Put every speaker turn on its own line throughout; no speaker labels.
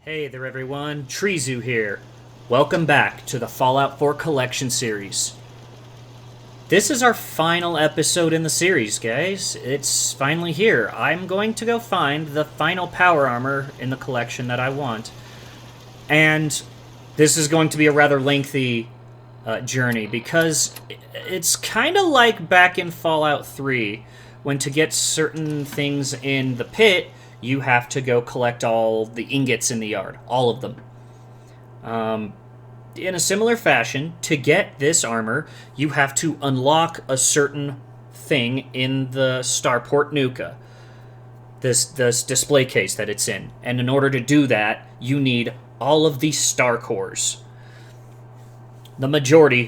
Hey there everyone, Treezu here. Welcome back to the Fallout 4 Collection Series. This is our final episode in the series, guys. It's finally here. I'm going to go find the final power armor in the collection that I want. And this is going to be a rather lengthy journey because it's kind of like back in Fallout 3 when to get certain things in the pit, you have to go collect all the ingots in the yard. All of them. In a similar fashion, to get this armor, you have to unlock a certain thing in the starport Nuka. This display case that it's in. And in order to do that, you need all of these star cores. The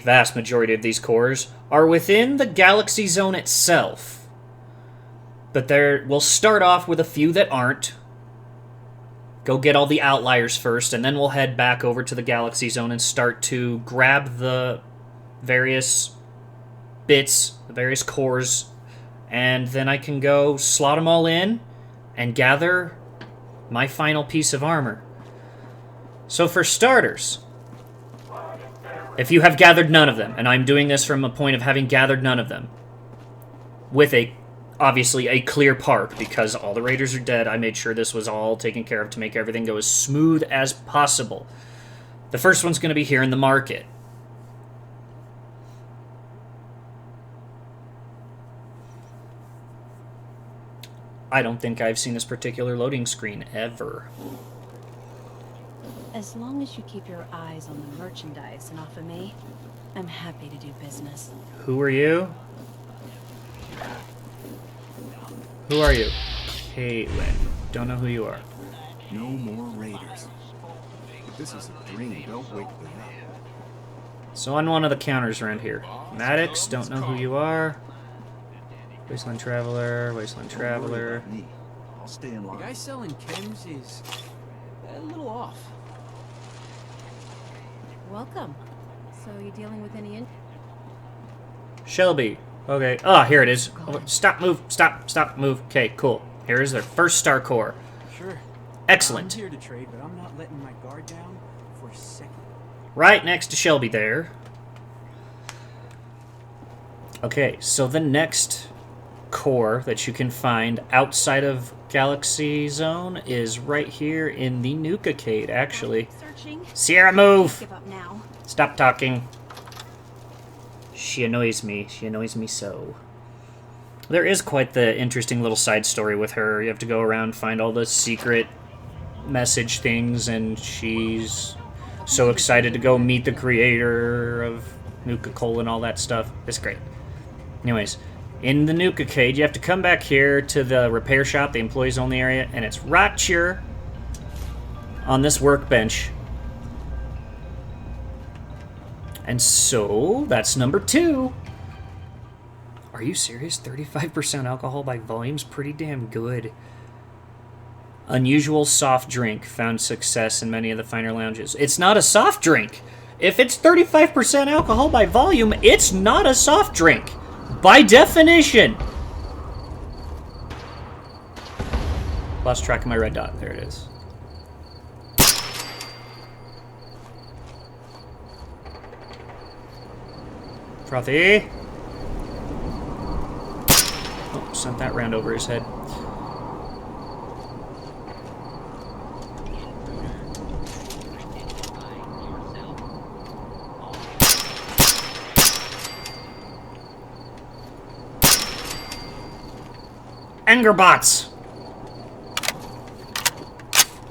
vast majority of these cores, are within the galaxy zone itself. But we'll start off with a few that aren't. Go get all the outliers first, and then we'll head back over to the Galaxy Zone and start to grab the various bits, the various cores, and then I can go slot them all in and gather my final piece of armor. So for starters, if you have gathered none of them, and I'm doing this from a point of having gathered none of them, with obviously a clear park, because all the raiders are dead. I made sure this was all taken care of to make everything go as smooth as possible. The first one's going to be here in the market. I don't think I've seen this particular loading screen ever.
As long as you keep your eyes on the merchandise and off of me, I'm happy to do business.
Who are you? Who are you? Caitlin. Don't know who you are.
No more raiders. If this is a dream, don't wake me up.
So on one of the counters around here. Maddox, don't know who you are. Wasteland Traveler, Wasteland Traveler.
I'll stay in line.
The guy selling chems is a little off.
Welcome. So you dealing with any
Shelby. Okay. Ah, here it is. Oh, stop, move. Stop, move. Okay, cool. Here is their first star core.
Sure.
Excellent.
I'm here to trade, but I'm not letting my guard down for a second.
Right next to Shelby there. Okay, so the next core that you can find outside of Galaxy Zone is right here in the Nuka-cade, actually.
searching?
Sierra, move!
Give up now.
Stop talking. She annoys me. She annoys me so. There is quite the interesting little side story with her. You have to go around, find all the secret message things, and she's so excited to go meet the creator of Nuka Cola and all that stuff. It's great. Anyways, in the Nuka Cage, you have to come back here to the repair shop, the employees only area, and it's right here on this workbench. And so, that's number 2. Are you serious? 35% alcohol by volume's pretty damn good. Unusual soft drink found success in many of the finer lounges. It's not a soft drink! If it's 35% alcohol by volume, it's not a soft drink! By definition! Lost track of my red dot. There it is. Frothy. Oh, sent that round over his head. Anger bots!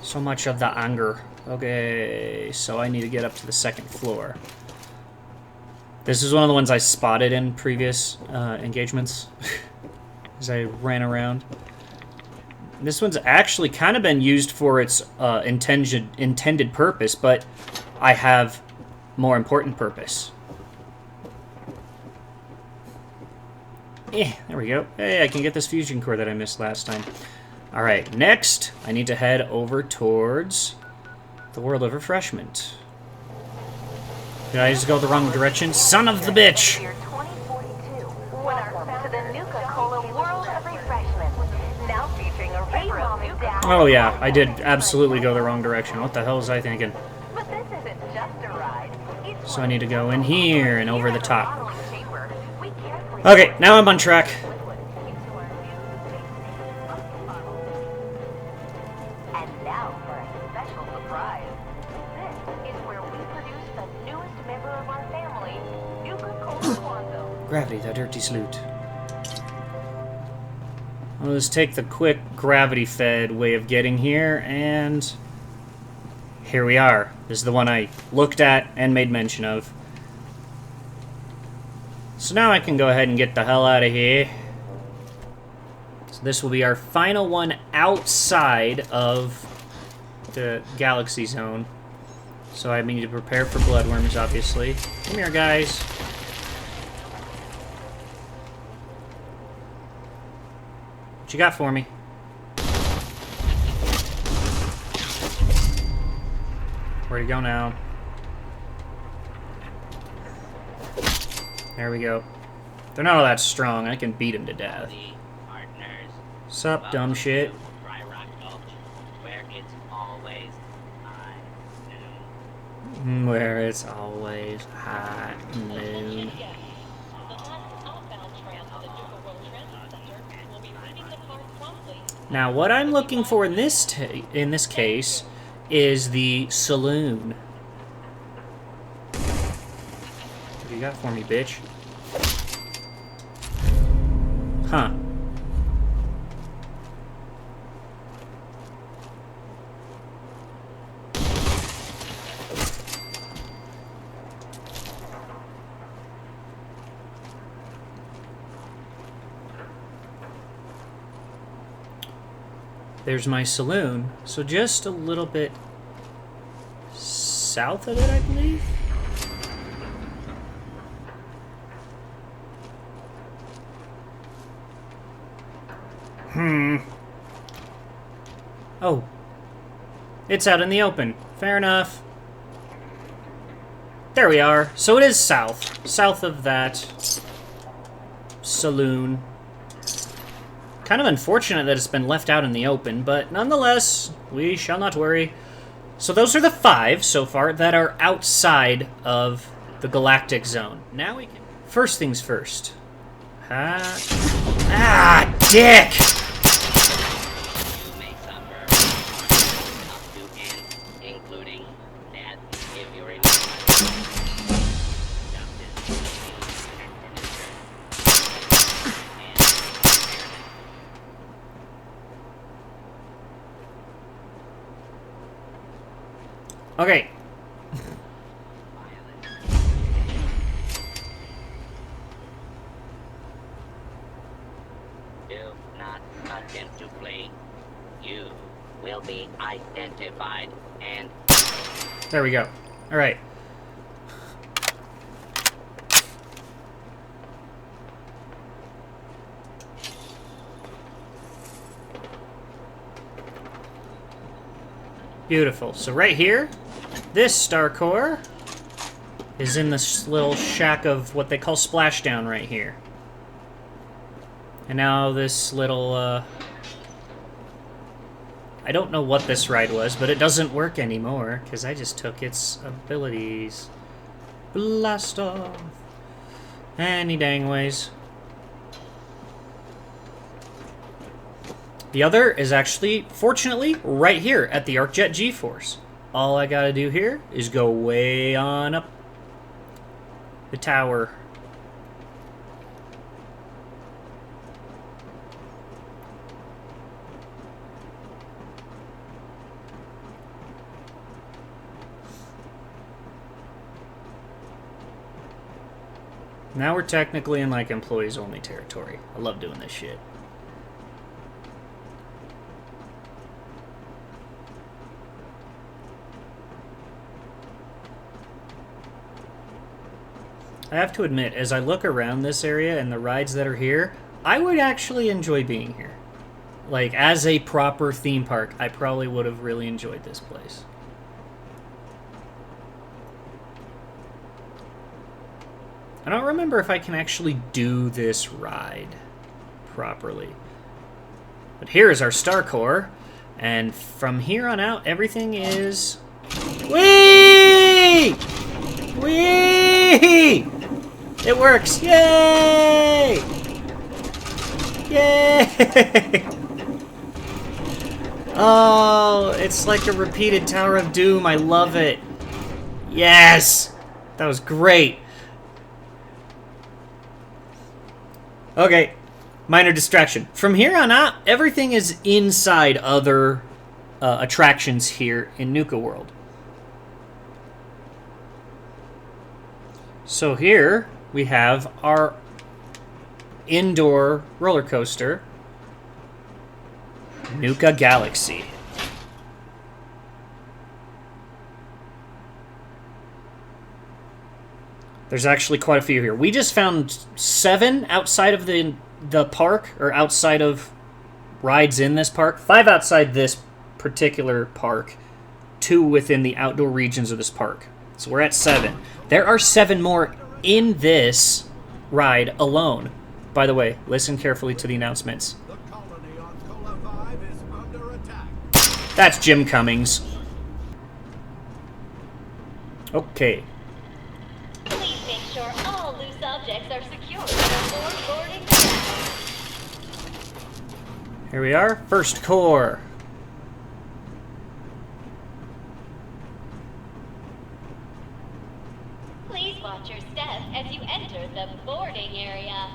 So much of the anger. Okay, so I need to get up to the second floor. This is one of the ones I spotted in previous engagements as I ran around. This one's actually kind of been used for its intended purpose, but I have more important purpose. There we go. Hey, I can get this fusion core that I missed last time. Alright, next, I need to head over towards the World of Refreshment. Did I just go the wrong direction? Son of the bitch!
Year 2042. Welcome to the Nuka World of Refreshment. Now featuring a river of Nuka
Oh yeah, I did absolutely go the wrong direction. What the hell was I thinking?
But this isn't just a ride. It's
So I need to go in here and over the top.
bottling chamber. We carefully
Okay, now I'm on track.
liquid into our new basic bottle. And now for a special surprise. This is where we produce the newest member of our family, Nuka World.
Gravity, that dirty sloot. Let's take the quick gravity-fed way of getting here, and here we are. This is the one I looked at and made mention of. So now I can go ahead and get the hell out of here. So this will be our final one outside of the galaxy zone. So I need to prepare for bloodworms, obviously. Come here, guys. What you got for me? Where'd he go now? There we go. They're not all that strong. I can beat him to death. Sup, dumb shit? Where it's always high noon. Now, what I'm looking for in this case is the saloon. What do you got for me, bitch? Huh. There's my saloon. So just a little bit south of it, I believe. Oh. It's out in the open. Fair enough. There we are. So it is south. South of that saloon. Kind of unfortunate that it's been left out in the open, but nonetheless, we shall not worry. So those are the 5 so far that are outside of the galactic zone. Now we can... First things first. Dick! Okay.
Do not attempt to play. You will be identified and...
There we go. Alright. Beautiful. So right here, this star core is in this little shack of what they call splashdown right here. And now this little, I don't know what this ride was, but it doesn't work anymore, because I just took its abilities. Blast off. Any dang ways. The other is actually, fortunately, right here at the ArcJet G-Force. All I gotta do here is go way on up the tower. Now we're technically in, like, employees-only territory. I love doing this shit. I have to admit, as I look around this area and the rides that are here, I would actually enjoy being here. Like, as a proper theme park, I probably would have really enjoyed this place. I don't remember if I can actually do this ride properly. But here is our star core, And from here on out, everything is... Whee! Whee! It works! Yay! Yay! Oh, it's like a repeated Tower of Doom. I love it. Yes! That was great. Okay. Minor distraction. From here on out, everything is inside other attractions here in Nuka World. So here we have our indoor roller coaster, Nuka Galaxy. There's actually quite a few here. We just found 7 outside of the park, or outside of rides in this park. 5 outside this particular park. 2 within the outdoor regions of this park. So we're at 7. There are 7 more in this ride alone. By the way, listen carefully to the announcements.
The colony on Cola 5 is under attack.
That's Jim Cummings. Okay.
Please make sure all loose objects are secured before boarding the ride.
Here we are. First core.
Please watch your step as you enter the boarding area.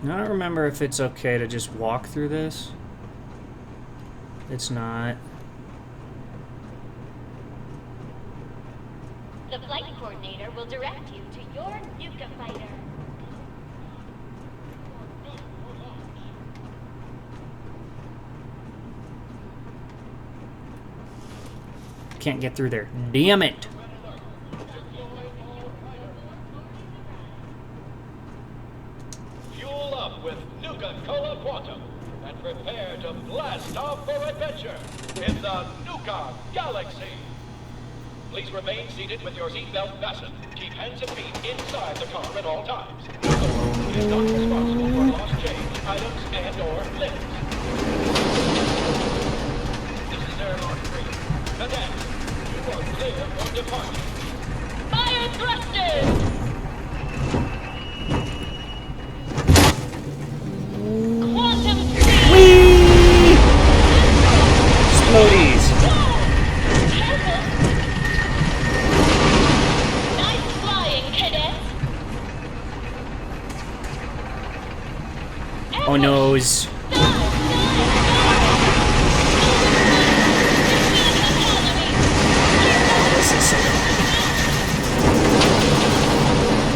I don't remember if it's okay to just walk through this. It's not.
The flight coordinator will direct you to your Nuka fighter.
Can't get through there. Damn it.
Fuel up with Nuka Cola Quantum and prepare to blast off for adventure in the Nuka Galaxy. Please remain seated with your seatbelt fastened. Keep hands and feet inside the car at all times. The road is not responsible for lost change, items, and/or limbs. This is airlock 3. Cadets, you are clear for departure.
Fire thrusters! Quantum speed!
Whee! Explodies.
Nice flying, cadets!
Oh noes.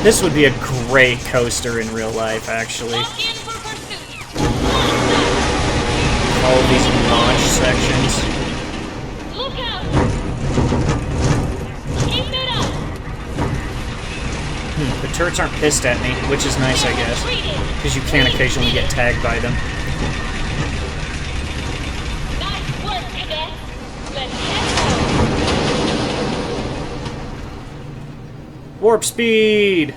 This would be a great coaster in real life, actually.
Lock in for pursuit!
All of these launch sections.
Look out! Keep it up!
The turrets aren't pissed at me, which is nice, I guess. Because you can occasionally get tagged by them.
Nice work, cadets! Let's head
Warp speed!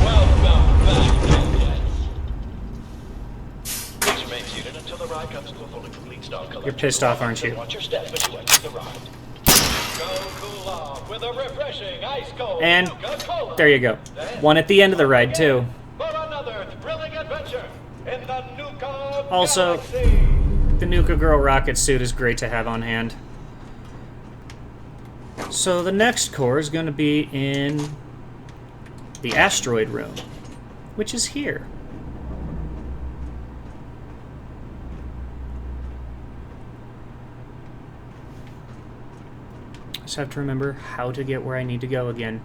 Welcome back, cadets. Please remain seated until the ride comes to a fully complete stop.
You're pissed off, aren't you?
Watch your step as you exit the ride. Go cool off with a refreshing ice cold
And
Nuka Cola.
there you go. One at the end of the ride, too.
For another thrilling adventure in the Nuka
Also,
Galaxy.
the Nuka Girl rocket suit is great to have on hand. So the next core is going to be in the asteroid room, which is here. Just have to remember how to get where I need to go again.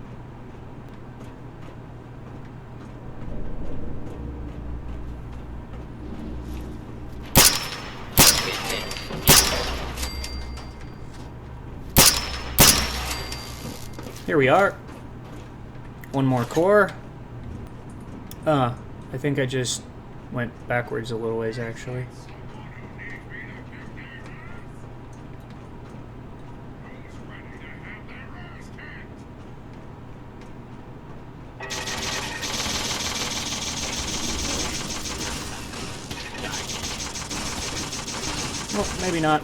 Here we are. One more core. I think I just went backwards a little ways, actually. Oh, maybe not.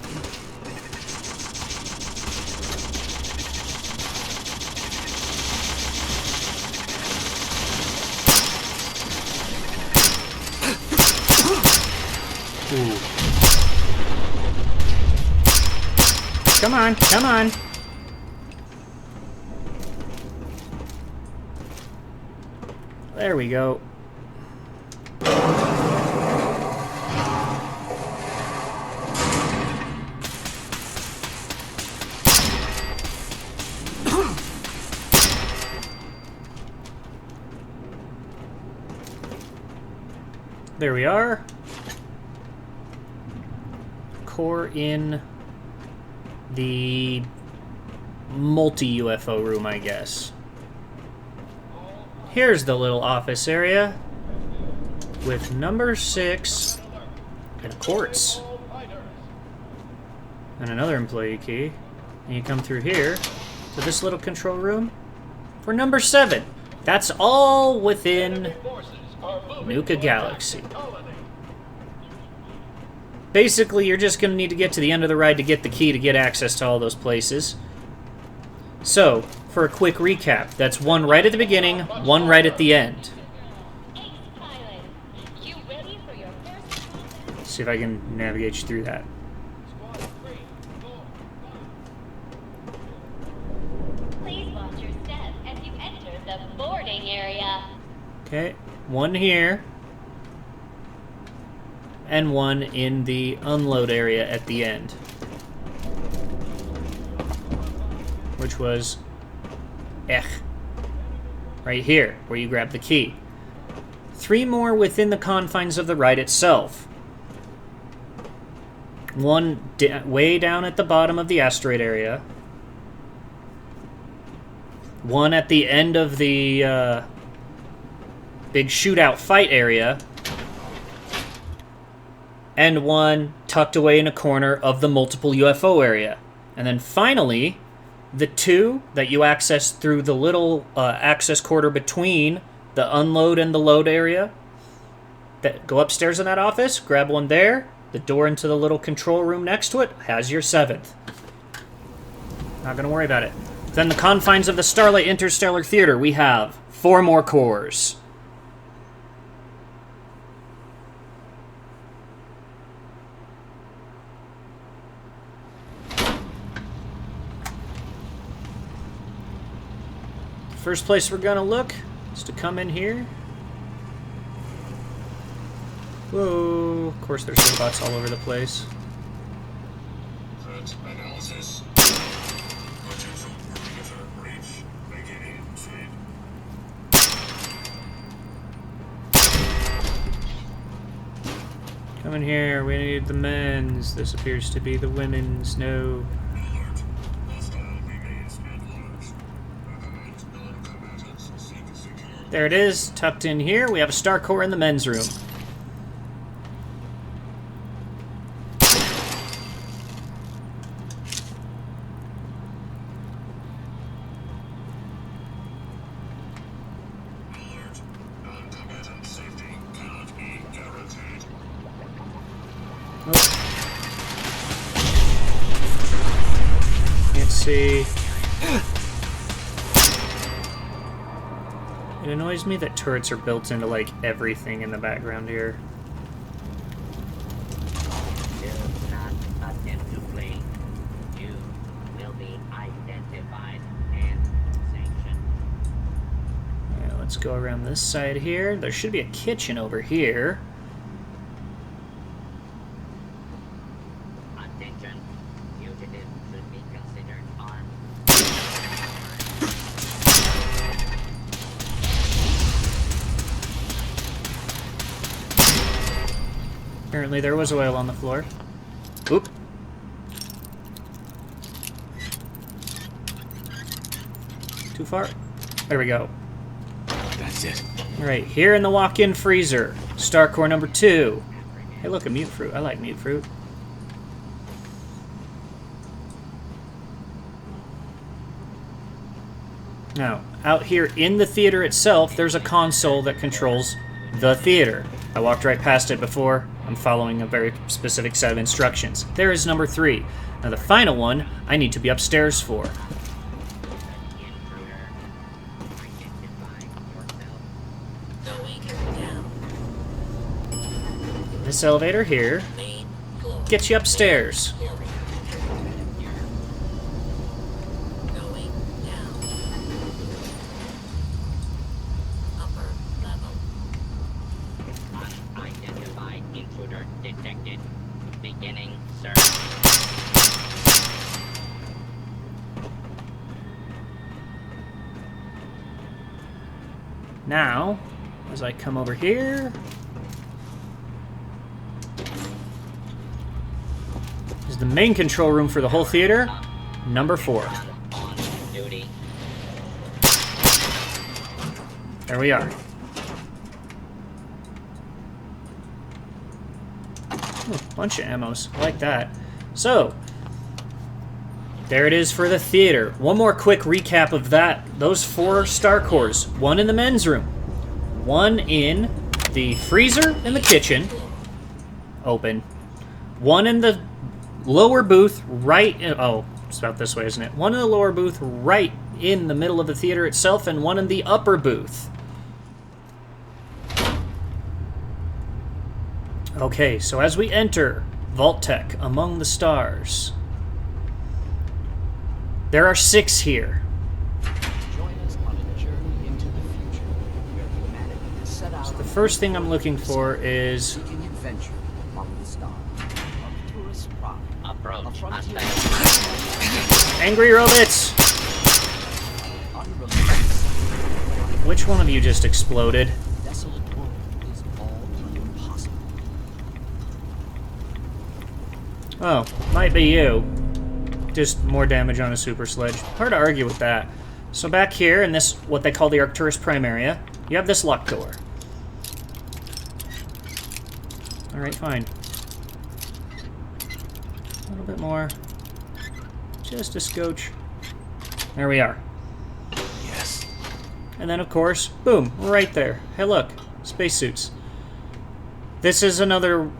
Ooh. Come on, come on. There we go. There we are. Core in the multi-UFO room, I guess. Here's the little office area with number 6 and a quartz. And another employee key. And you come through here to this little control room for number 7. That's all within Nuka Galaxy. Basically, you're just going to need to get to the end of the ride to get the key to get access to all those places. So, for a quick recap, that's one right at the beginning, one right at the end. Let's see if I can navigate you through that.
Please watch your step as you enter the boarding area.
Okay, one here. And one in the unload area at the end. Which was right here, where you grab the key. 3 more within the confines of the ride itself. One way down at the bottom of the asteroid area. One at the end of the big shootout fight area. And one tucked away in a corner of the multiple UFO area. And then finally, the 2 that you access through the little access corridor between the unload and the load area. That go upstairs in that office, grab one there. The door into the little control room next to it has your 7th. Not going to worry about it. Then the confines of the Starlight Interstellar Theater, we have 4 more cores. First place we're gonna look is to come in here. Whoa, of course there's robots all over the place.
Threat analysis. Potential perimeter breach beginning feed.
Come in here, we need the men's. This appears to be the women's. No.
Alert. Hostile remains at large. Recommend non-combatants seek secure.
There it is, tucked in here. We have a star core in the men's room.
Alert. Non-combatant safety cannot be guaranteed.
Can't see. It annoys me that turrets are built into, like, everything in the background here.
Do not attempt to flee. You will be identified and sanctioned.
Yeah, let's go around this side here. There should be a kitchen over here.
Attention. Fugitives should be considered armed.
Apparently there was oil on the floor. Oop. Too far? There we go.
That's it.
Alright, here in the walk-in freezer. Star core number 2. Hey, look, a mute fruit. I like mute fruit. Now, out here in the theater itself, there's a console that controls the theater. I walked right past it before. I'm following a very specific set of instructions. There is number 3. Now the final one, I need to be upstairs for. This elevator here gets you upstairs.
Unidentified intruder detected. Beginning search.
Now, as I come over here, is the main control room for the whole theater, number 4.
On duty.
There we are. Ooh, bunch of ammos. I like that. So, there it is for the theater. One more quick recap of that. Those 4 star cores. 1 in the men's room. 1 in the freezer in the kitchen. Open. 1 in the lower booth right in... Oh, it's about this way, isn't it? 1 in the lower booth right in the middle of the theater itself, and 1 in the upper booth. Okay, so as we enter Vault Tech Among the Stars, there are 6 here.
Join us on a journey into the future, where humanity has set out
The first thing I'm looking for is...
seeking adventure among the stars. A tourist pride.
Approach.
A frontier
Hostile.
Angry Robots!
unrelenting.
Which one of you just exploded?
Desolate world is all but impossible.
Oh, might be you. Just more damage on a super sledge. Hard to argue with that. So back here in this, what they call the Arcturus Prime area, you have this locked door. Alright, fine. A little bit more. Just a scotch. There we are.
Yes.
And then, of course, boom, right there. Hey, look, spacesuits. This is another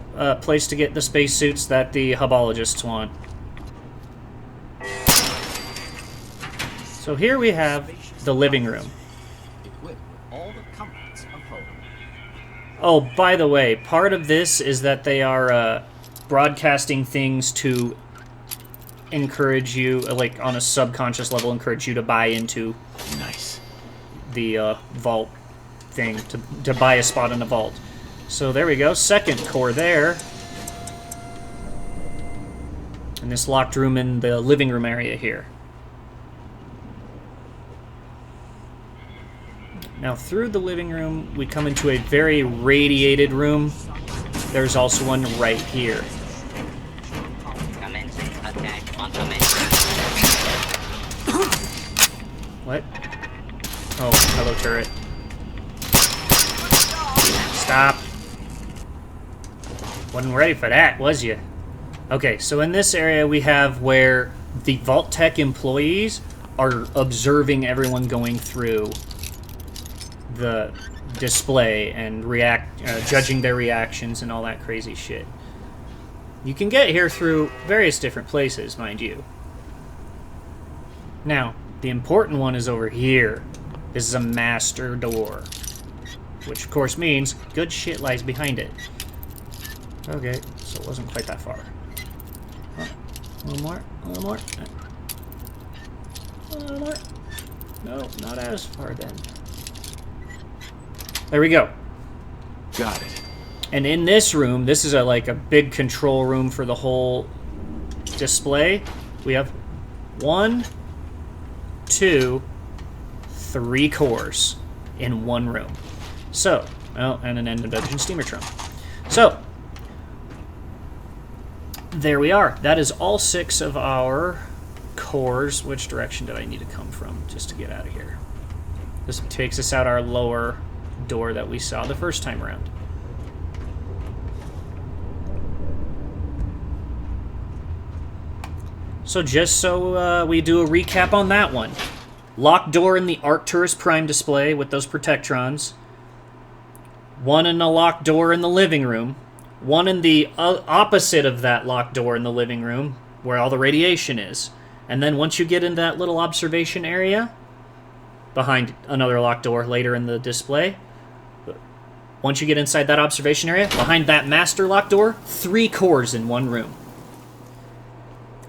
place to get the spacesuits that the hubologists want. So here we have the living room.
Equipped with all the comforts of home.
Oh, by the way, part of this is that they are broadcasting things to encourage you, like on a subconscious level, encourage you to buy into
Nice.
the vault thing, to buy a spot in the vault. So there we go, second core there. And this locked room in the living room area here. Now through the living room, we come into a very radiated room. There's also one right here.
Commencing attack on command.
What? Oh, hello turret. Stop. Wasn't ready for that, was you? Okay, so in this area we have where the Vault Tech employees are observing everyone going through the display and judging their reactions and all that crazy shit. You can get here through various different places, mind you. Now, the important one is over here. This is a master door, which of course means good shit lies behind it. Okay, so it wasn't quite that far. Oh, a little more, a little more. A little more. No, not as far then. There we go.
Got it.
And in this room, this is like a big control room for the whole display. We have 1, 2, 3 cores in one room. So, well, and an end of dungeon steamertron. So, there we are. That is all 6 of our cores. Which direction did I need to come from just to get out of here? This takes us out our lower door that we saw the first time around. So just so we do a recap on that one. Locked door in the Arcturus Prime display with those Protectrons. 1 in a locked door in the living room. one in the opposite of that locked door in the living room, where all the radiation is. And then once you get in that little observation area, behind another locked door later in the display, once you get inside that observation area, behind that master locked door, 3 cores in one room.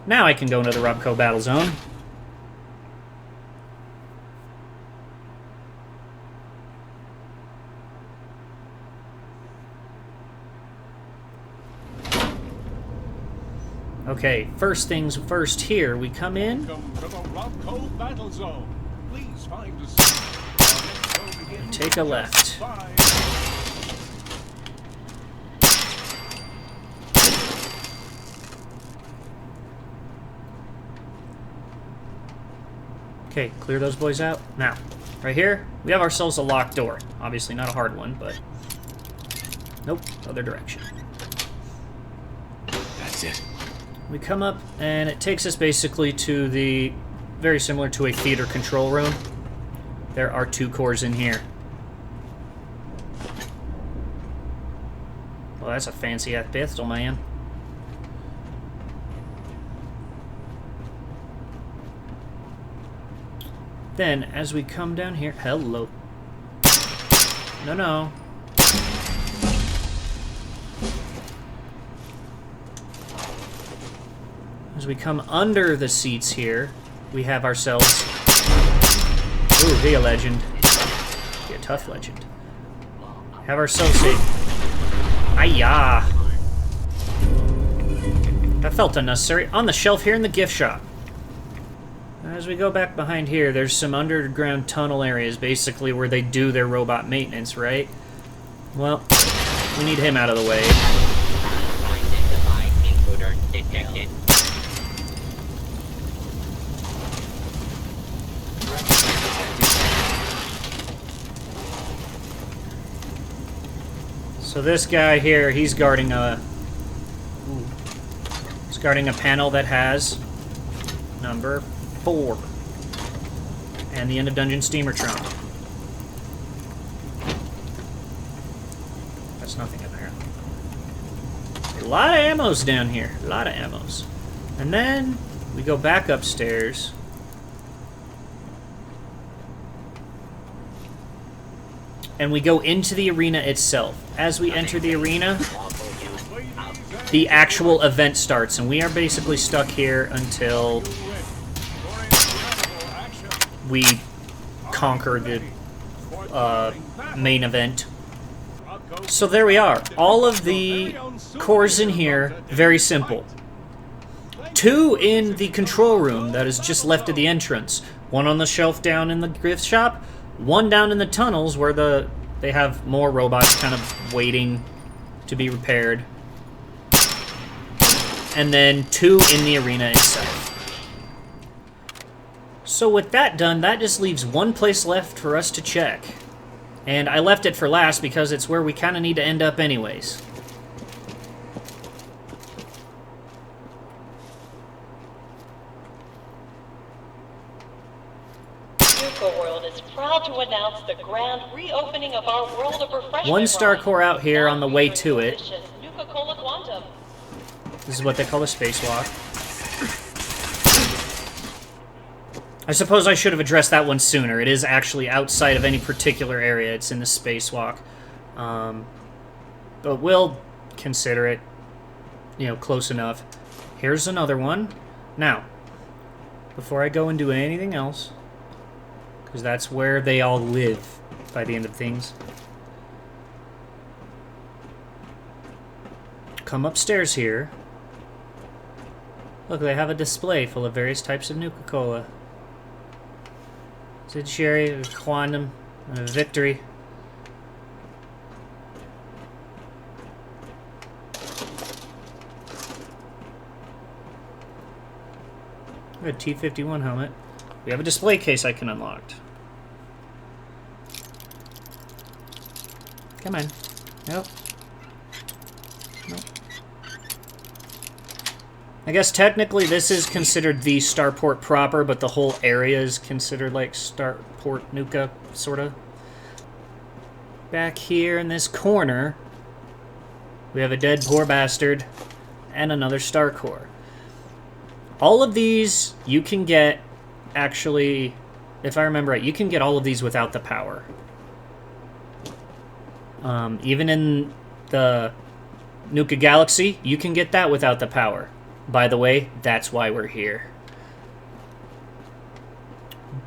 Now I can go into the Robco battle zone. Okay, first things first here, we come in.
Welcome to the Robco Battle Zone. Please find a seat.
Take a left. Okay, clear those boys out. Now, right here, we have ourselves a locked door. Obviously not a hard one, but... Nope, other direction.
That's it.
We come up, and it takes us basically to the... very similar to a theater control room. There are 2 cores in here. Well, that's a fancy-ass pistol, man. Then, as we come down here... Hello. No, no. As we come under the seats here, we have ourselves... Ooh, be a legend. Be a tough legend. Have ourselves a... Ayah! That felt unnecessary. On the shelf here in the gift shop. As we go back behind here, there's some underground tunnel areas, basically where they do their robot maintenance, right? Well, we need him out of the way.
Identified intruder detected.
So this guy here, he's guarding a... He's guarding a panel that has number 4. And the end of Dungeon Steamer Trunk. That's nothing in there. A lot of ammos down here. A lot of ammos. And then we go back upstairs. And we go into the arena itself. As we enter the arena, the actual event starts. And we are basically stuck here until we conquer the main event. So there we are. All of the cores in here, very simple. 2 in the control room that is just left at the entrance. 1 on the shelf down in the gift shop. 1 down in the tunnels where they have more robots kind of waiting to be repaired. And then 2 in the arena itself. So with that done, that just leaves 1 place left for us to check. And I left it for last because it's where we kind of need to end up anyways.
Nuka World is proud to announce the grand reopening of our World of Refreshment.
1 star core out here on the way to it.
Nuka-Cola Quantum.
This is what they call a spacewalk. I suppose I should have addressed that one sooner. It is actually outside of any particular area. It's in the spacewalk. But we'll consider it, you know, close enough. Here's another one. Now, before I go and do anything else, because that's where they all live by the end of things, come upstairs here. Look, they have a display full of various types of Nuka-Cola. Sid Sherry, Quantum, Victory. We have a T-51 helmet. We have a display case I can unlock. Come on. Nope. Nope. I guess technically this is considered the starport proper, but the whole area is considered like starport Nuka, sorta. Back here in this corner, We have a dead poor bastard. And another star core. All of these you can get, actually, if I remember right, you can get all of these without the power. Even in the Nuka Galaxy, you can get that without the power. By the way, that's why we're here.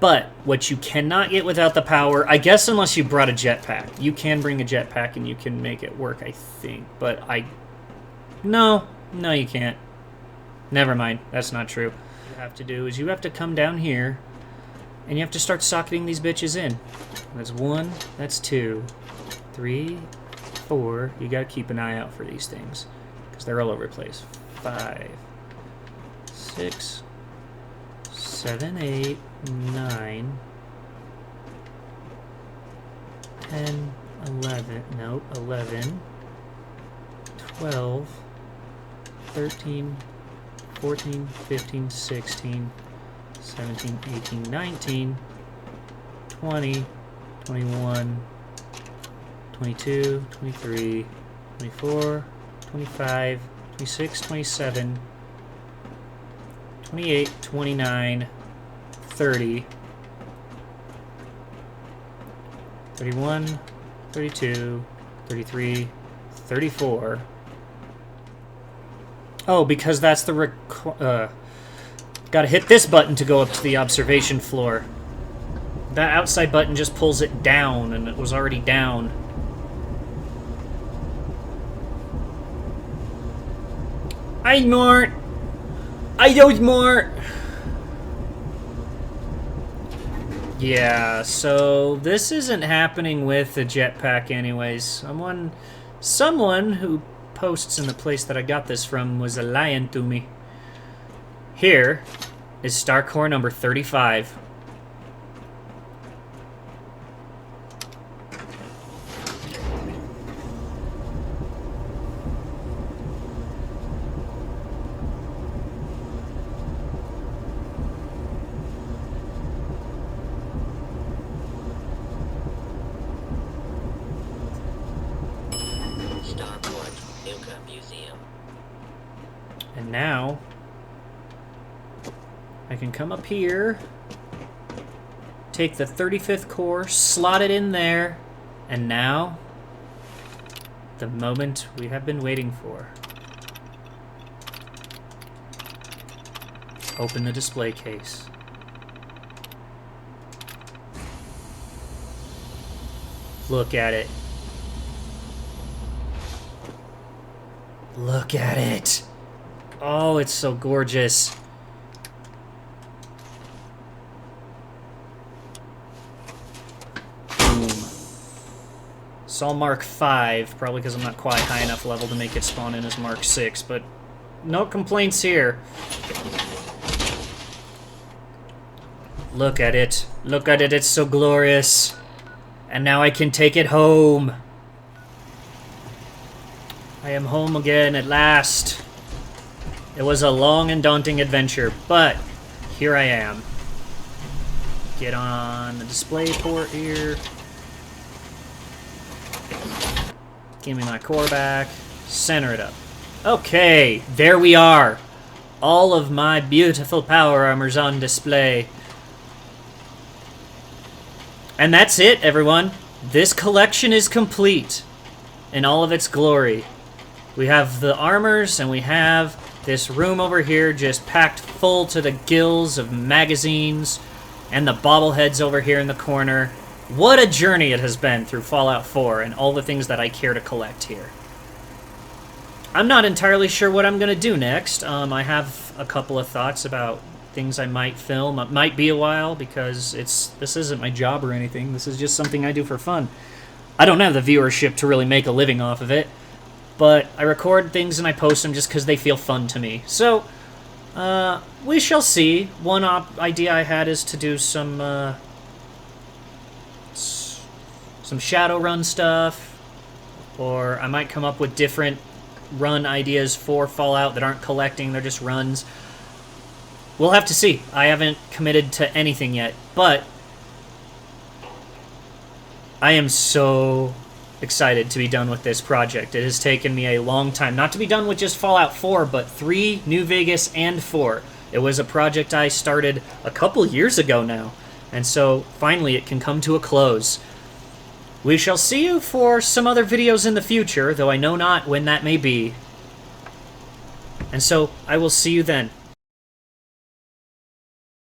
But what you cannot get without the power, I guess unless you brought a jetpack. You can bring a jetpack and you can make it work, I think. But No, you can't. Never mind, that's not true. What you have to do is you have to come down here and you have to start socketing these bitches in. That's 1, that's 2, 3, 4. You gotta keep an eye out for these things because they're all over the place. 5, 6, 7, 8, 9, 10, 11, nope, 11, 12, 13, 14, 15, 16, 17, 18, 19, 20, 21, 22, 23, 24, 25, 26, 27, 28, 29, 30, 31, 32, 33, 34. Oh, because that's the gotta hit this button to go up to the observation floor. That outside button just pulls it down, and it was already down. I don't more. Yeah, so this isn't happening with the jetpack anyways. Someone who posts in the place that I got this from was lying to me. Here is Star Core number 35. And now I can come up here, take the 35th core, slot it in there, and now the moment we have been waiting for. Open the display case. Look at it. Look at it. Oh, it's so gorgeous. Boom. Saw Mark 5, probably because I'm not quite high enough level to make it spawn in as Mark 6, but no complaints here. Look at it. Look at it, it's so glorious. And now I can take it home. I am home again at last. It was a long and daunting adventure, but here I am. Get on the display port here. Give me my core back. Center it up. Okay, there we are. All of my beautiful power armor's on display. And that's it, everyone. This collection is complete in all of its glory. We have the armors, and we have this room over here just packed full to the gills of magazines, and the bobbleheads over here in the corner. What a journey it has been through Fallout 4 and all the things that I care to collect here. I'm not entirely sure what I'm going to do next. I have a couple of thoughts about things I might film. It might be a while because this isn't my job or anything. This is just something I do for fun. I don't have the viewership to really make a living off of it. But I record things and I post them just because they feel fun to me. So, we shall see. One idea I had is to do some Shadowrun stuff. Or I might come up with different run ideas for Fallout that aren't collecting, they're just runs. We'll have to see. I haven't committed to anything yet. But I am so excited to be done with this project. It has taken me a long time, not to be done with just Fallout 4, but 3, New Vegas, and 4. It was a project I started a couple years ago now, and so finally it can come to a close. We shall see you for some other videos in the future, though I know not when that may be. And so I will see you then.